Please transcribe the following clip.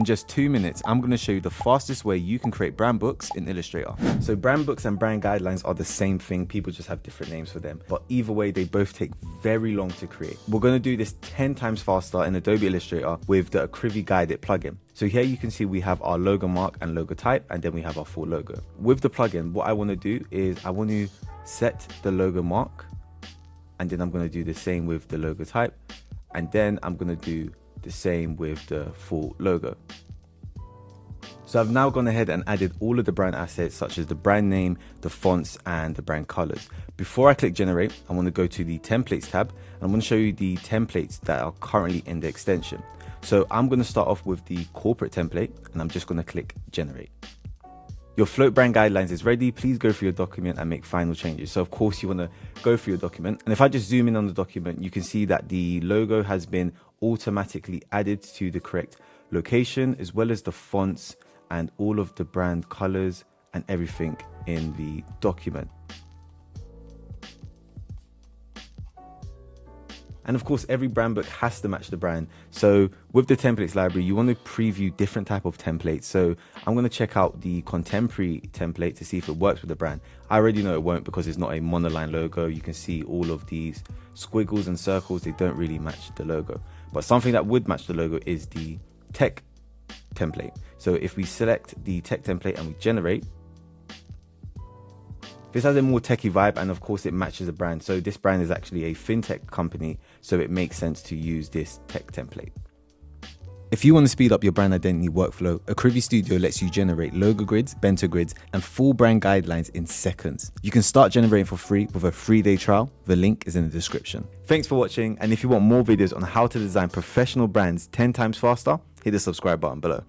In just 2 minutes, I'm going to show you the fastest way you can create brand books in Illustrator. So brand books and brand guidelines are the same thing. People just have different names for them. But either way, they both take very long to create. We're going to do this 10 times faster in Adobe Illustrator with the Akrivi guideit plugin. So here you can see we have our logo mark and logo type, and then we have our full logo. With the plugin, what I want to do is I want to set the logo mark, and then I'm going to do the same with the logo type, and then I'm going to do the same with the full logo. So I've now gone ahead and added all of the brand assets such as the brand name, the fonts, and the brand colors. Before I click generate, I want to go to the templates tab, and I'm going to show you the templates that are currently in the extension. So I'm going to start off with the corporate template, and I'm just going to click generate. Your float brand guidelines is ready. Please go through your document and make final changes. So of course you want to go through your document. And if I just zoom in on the document, you can see that the logo has been automatically added to the correct location, as well as the fonts and all of the brand colors and everything in the document. And of course, every brand book has to match the brand. So with the templates library, you want to preview different type of templates. So I'm going to check out the contemporary template to see if it works with the brand. I already know it won't because it's not a monoline logo. You can see all of these squiggles and circles. They don't really match the logo. But something that would match the logo is the tech template. So if we select the tech template and we generate, this has a more techie vibe, and of course it matches the brand. So this brand is actually a fintech company, so it makes sense to use this tech template. If you want to speed up your brand identity workflow, Akrivi Studio lets you generate logo grids, bento grids, and full brand guidelines in seconds. You can start generating for free with a 3-day trial. The link is in the description. Thanks for watching, and if you want more videos on how to design professional brands 10 times faster, hit the subscribe button below.